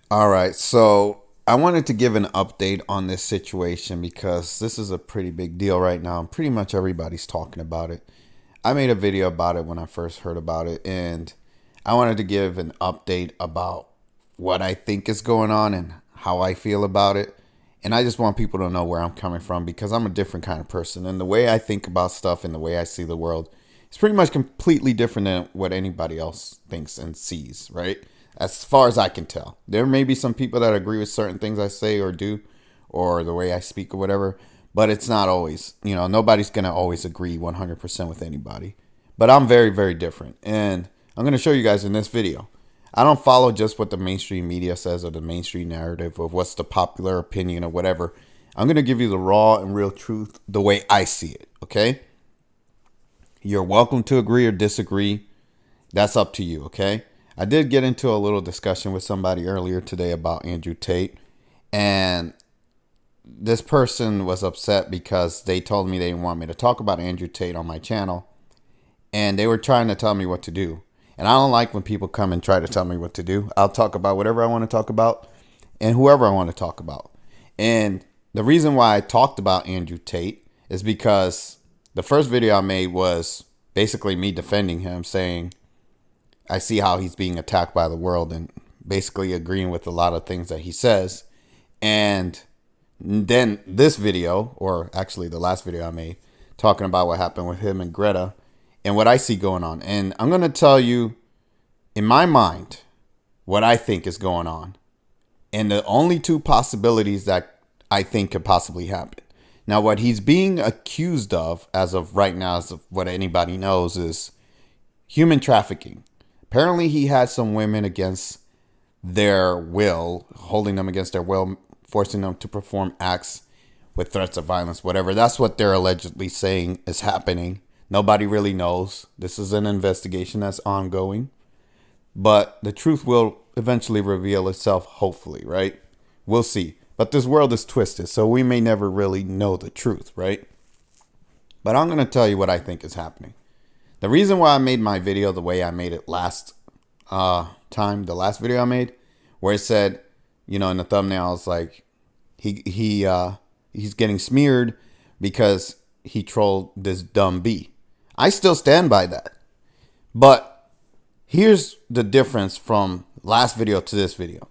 All right, so I wanted to give an update on this situation because this is a pretty big deal right now, and pretty much everybody's talking about it. I made a video about it when I first heard about it, and I wanted to give an update about what I think is going on and how I feel about it. And I just want people to know where I'm coming from because I'm a different kind of person, and the way I think about stuff and the way I see the world is pretty much completely different than what anybody else thinks and sees, right? As far as I can tell. There may be some people that agree with certain things I say or do or the way I speak or whatever, but it's not always, nobody's going to always agree 100% with anybody. But I'm very, very different. And I'm going to show you guys in this video. I don't follow just what the mainstream media says or the mainstream narrative of what's the popular opinion or whatever. I'm going to give you the raw and real truth the way I see it, okay? You're welcome to agree or disagree. That's up to you, okay? I did get into a little discussion with somebody earlier today about Andrew Tate, and this person was upset because they told me they didn't want me to talk about Andrew Tate on my channel, and they were trying to tell me what to do. And I don't like when people come and try to tell me what to do. I'll talk about whatever I want to talk about and whoever I want to talk about. And the reason why I talked about Andrew Tate is because the first video I made was basically me defending him, saying I see how he's being attacked by the world and basically agreeing with a lot of things that he says. And then this video, or actually the last video I made, talking about what happened with him and Greta and what I see going on. And I'm going to tell you, in my mind, what I think is going on. And the only two possibilities that I think could possibly happen. Now, what he's being accused of, as of right now, as of what anybody knows, is human trafficking. Apparently, he had some women against their will, holding them against their will, forcing them to perform acts with threats of violence, whatever. That's what they're allegedly saying is happening. Nobody really knows. This is an investigation that's ongoing. But the truth will eventually reveal itself, hopefully, right? We'll see. But this world is twisted, so we may never really know the truth, right? But I'm going to tell you what I think is happening. The reason why I made my video the way I made it last time, the last video I made, where it said, in the thumbnail, it's like he's getting smeared because he trolled this dumb bee. I still stand by that. But here's the difference from last video to this video.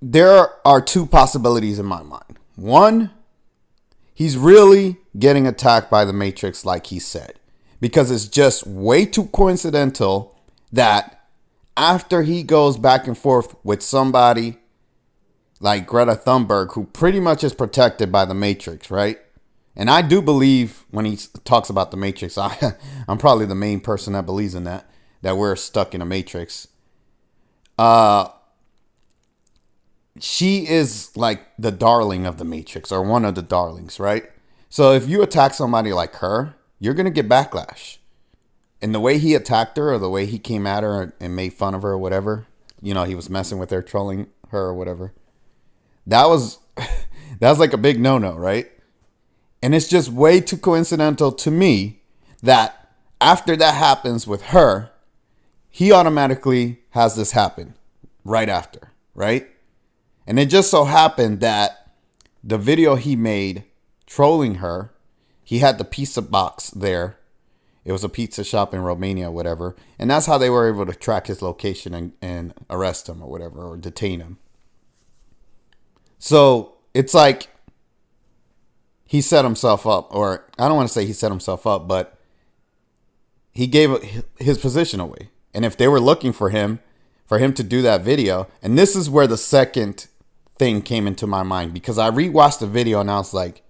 There are two possibilities in my mind. One, he's really getting attacked by the Matrix like he said. Because it's just way too coincidental that after he goes back and forth with somebody like Greta Thunberg, who pretty much is protected by the Matrix, right? And I do believe when he talks about the Matrix, I'm probably the main person that believes in that we're stuck in a Matrix. She is like the darling of the Matrix, or one of the darlings, right? So if you attack somebody like her, you're going to get backlash. And the way he attacked her, or the way he came at her and made fun of her or whatever, he was messing with her, trolling her or whatever. That was like a big no-no, right? And it's just way too coincidental to me that after that happens with her, he automatically has this happen right after, right? And it just so happened that the video he made trolling her, he had the pizza box there. It was a pizza shop in Romania, whatever. And that's how they were able to track his location and arrest him or whatever, or detain him. So it's like he set himself up, or I don't want to say he set himself up, but he gave his position away. And if they were looking for him to do that video, and this is where the second thing came into my mind, because I rewatched the video and I was like,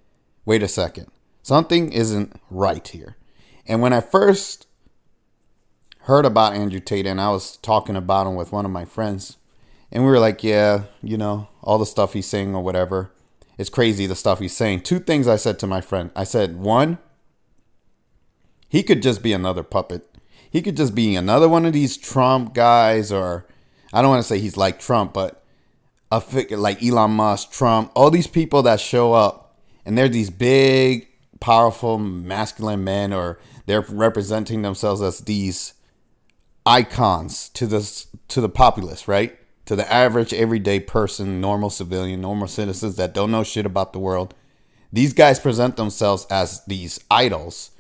wait a second, something isn't right here. And when I first heard about Andrew Tate, and I was talking about him with one of my friends, and we were like, yeah, all the stuff he's saying or whatever, it's crazy, the stuff he's saying. Two things I said to my friend. I said, one, he could just be another puppet. He could just be another one of these Trump guys, or I don't want to say he's like Trump, but a figure like Elon Musk, Trump, all these people that show up and they're these big, powerful, masculine men, or they're representing themselves as these icons to to the populace, right? To the average, everyday person, normal civilian, normal citizens that don't know shit about the world. These guys present themselves as these idols.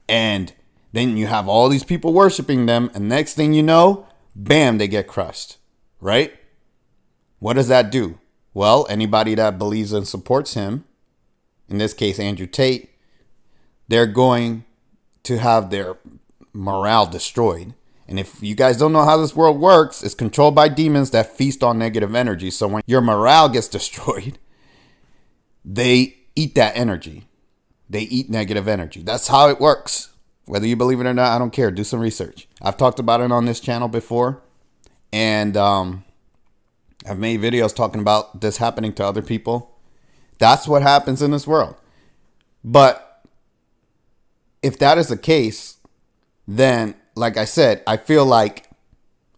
And then you have all these people worshiping them. And next thing you know, bam, they get crushed, right? What does that do? Well, anybody that believes and supports him, in this case, Andrew Tate, they're going to have their morale destroyed. And if you guys don't know how this world works, it's controlled by demons that feast on negative energy. So when your morale gets destroyed, they eat that energy. They eat negative energy. That's how it works. Whether you believe it or not, I don't care. Do some research. I've talked about it on this channel before. And I've made videos talking about this happening to other people. That's what happens in this world. But if that is the case, then, like I said, I feel like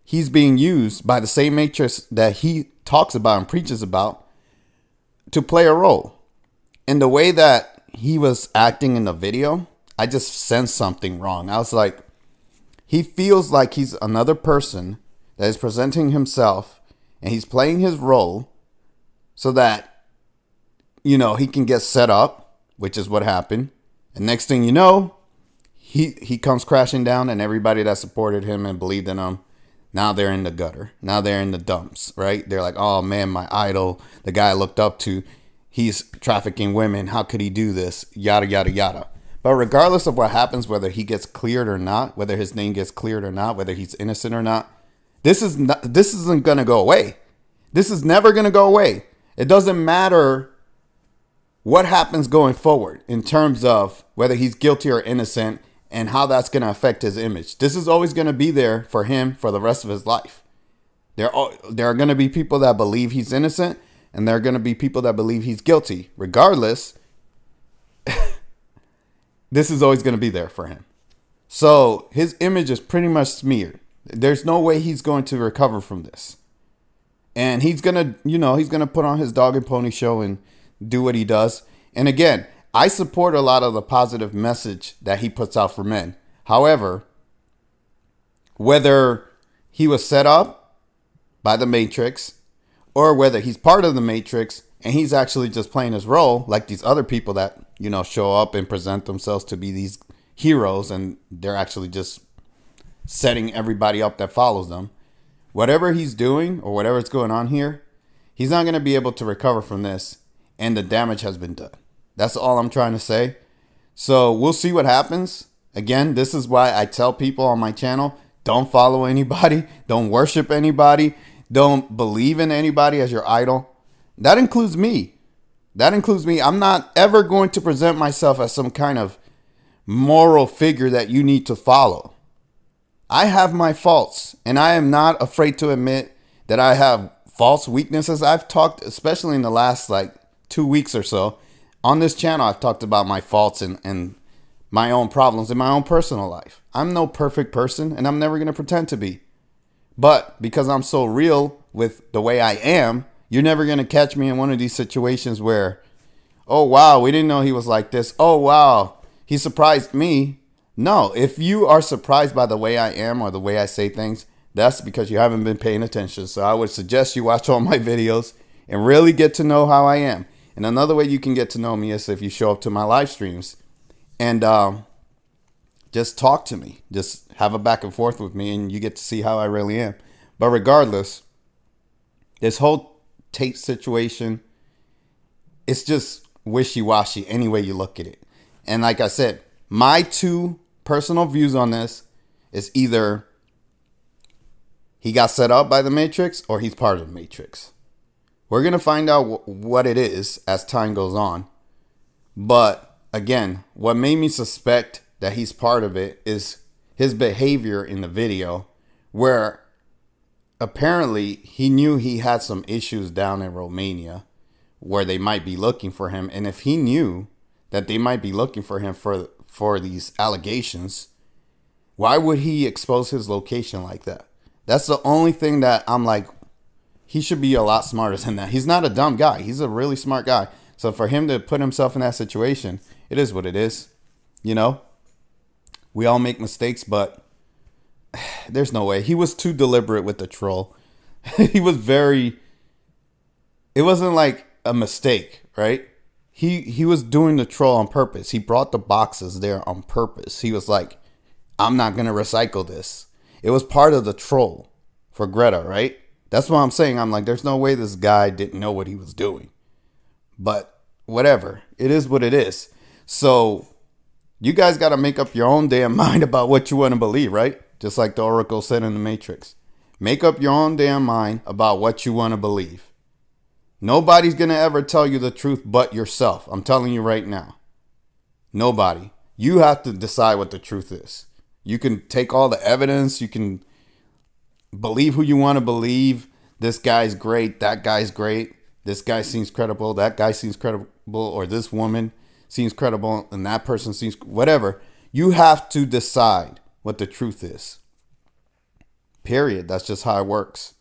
he's being used by the same matrix that he talks about and preaches about to play a role. And the way that he was acting in the video, I just sensed something wrong. I was like, he feels like he's another person that is presenting himself and he's playing his role so that, you know, he can get set up, which is what happened. And next thing you know, he comes crashing down, and everybody that supported him and believed in him, now they're in the gutter. Now they're in the dumps, right? They're like, oh man, my idol, the guy I looked up to, he's trafficking women. How could he do this? Yada, yada, yada. But regardless of what happens, whether he gets cleared or not, whether his name gets cleared or not, whether he's innocent or not, this isn't going to go away. This is never going to go away. It doesn't matter what happens going forward in terms of whether he's guilty or innocent and how that's going to affect his image. This is always going to be there for him for the rest of his life. There are going to be people that believe he's innocent, and there are going to be people that believe he's guilty. Regardless, this is always going to be there for him. So his image is pretty much smeared. There's no way he's going to recover from this. And he's going to, he's going to put on his dog and pony show and do what he does. And again, I support a lot of the positive message that he puts out for men. However, whether he was set up by the Matrix or whether he's part of the Matrix and he's actually just playing his role like these other people that, show up and present themselves to be these heroes, and they're actually just setting everybody up that follows them. Whatever he's doing or whatever's going on here, he's not going to be able to recover from this, and the damage has been done. That's all I'm trying to say. So we'll see what happens. Again, this is why I tell people on my channel, don't follow anybody, don't worship anybody, don't believe in anybody as your idol. That includes me. I'm not ever going to present myself as some kind of moral figure that you need to follow. I have my faults, and I am not afraid to admit that I have false weaknesses. I've talked, especially in the last 2 weeks or so, on this channel, I've talked about my faults and my own problems in my own personal life. I'm no perfect person, and I'm never going to pretend to be. But because I'm so real with the way I am, you're never going to catch me in one of these situations where, oh, wow, we didn't know he was like this. Oh, wow, he surprised me. No, if you are surprised by the way I am or the way I say things, that's because you haven't been paying attention. So I would suggest you watch all my videos and really get to know how I am. And another way you can get to know me is if you show up to my live streams and just talk to me. Just have a back and forth with me, and you get to see how I really am. But regardless, this whole Tate situation, it's just wishy-washy any way you look at it. And like I said, my two personal views on this is either he got set up by the Matrix or he's part of the Matrix. We're going to find out what it is as time goes on. But again, what made me suspect that he's part of it is his behavior in the video, where apparently he knew he had some issues down in Romania where they might be looking for him. And if he knew that they might be looking for him for these allegations, why would he expose his location like that? That's the only thing that I'm like, he should be a lot smarter than that. He's not a dumb guy. He's a really smart guy. So for him to put himself in that situation, it is what it is. We all make mistakes, but there's no way. He was too deliberate with the troll. He was very, it wasn't like a mistake, right? He was doing the troll on purpose. He brought the boxes there on purpose. He was like, I'm not going to recycle this. It was part of the troll for Greta, right? That's what I'm saying. I'm like, there's no way this guy didn't know what he was doing. But whatever. It is what it is. So you guys got to make up your own damn mind about what you want to believe, right? Just like the Oracle said in the Matrix. Make up your own damn mind about what you want to believe. Nobody's going to ever tell you the truth but yourself. I'm telling you right now. Nobody. You have to decide what the truth is. You can take all the evidence. You can believe who you want to believe. This guy's great. That guy's great. This guy seems credible. That guy seems credible. Or this woman seems credible. And that person seems whatever. You have to decide what the truth is. Period. That's just how it works.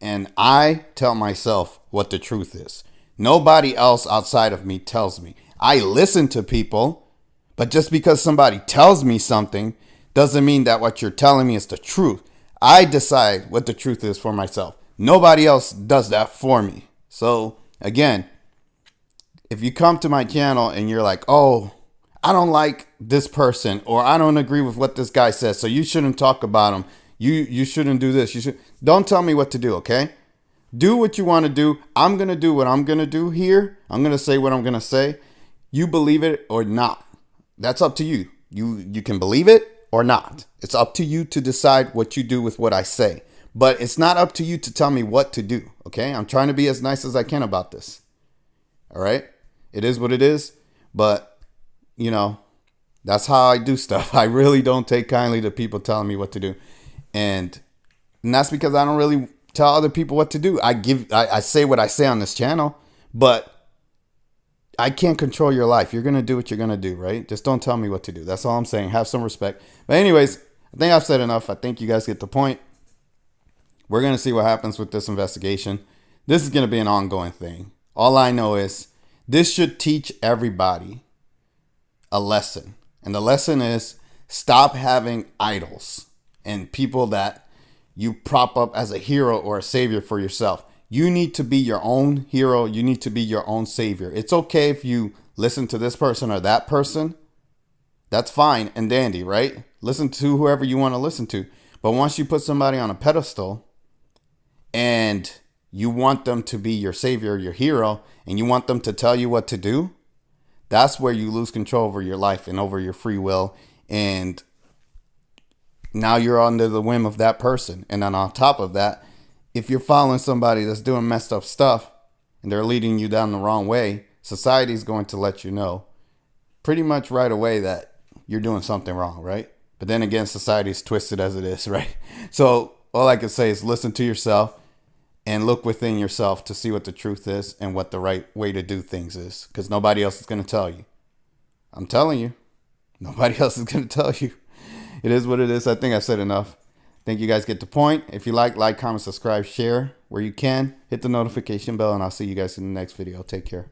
And I tell myself what the truth is. Nobody else outside of me tells me. I listen to people, but just because somebody tells me something doesn't mean that what you're telling me is the truth. I decide what the truth is for myself. Nobody else does that for me. So again, if you come to my channel and you're like, oh, I don't like this person, or I don't agree with what this guy says, so you shouldn't talk about him. You shouldn't do this. Don't tell me what to do, okay? Do what you want to do. I'm going to do what I'm going to do here. I'm going to say what I'm going to say. You believe it or not. That's up to you. You can believe it or not. It's up to you to decide what you do with what I say. But it's not up to you to tell me what to do, okay? I'm trying to be as nice as I can about this. All right? It is what it is. But, you know, that's how I do stuff. I really don't take kindly to people telling me what to do. And that's because I don't really tell other people what to do. I say what I say on this channel, but I can't control your life. You're going to do what you're going to do, right? Just don't tell me what to do. That's all I'm saying. Have some respect. But anyways, I think I've said enough. I think you guys get the point. We're going to see what happens with this investigation. This is going to be an ongoing thing. All I know is this should teach everybody a lesson. And the lesson is stop having idols and people that you prop up as a hero or a savior for yourself. You need to be your own hero. You need to be your own savior. It's okay if you listen to this person or that person. That's fine and dandy, right? Listen to whoever you want to listen to. But once you put somebody on a pedestal and you want them to be your savior, your hero, and you want them to tell you what to do, that's where you lose control over your life and over your free will. And now you're under the whim of that person. And then on top of that, if you're following somebody that's doing messed up stuff and they're leading you down the wrong way, society is going to let you know pretty much right away that you're doing something wrong, right? But then again, society is twisted as it is, right? So all I can say is listen to yourself and look within yourself to see what the truth is and what the right way to do things is, because nobody else is going to tell you. I'm telling you, nobody else is going to tell you. It is what it is. I think I've said enough. I think you guys get the point. If you like, comment, subscribe, share where you can. Hit the notification bell, and I'll see you guys in the next video. Take care.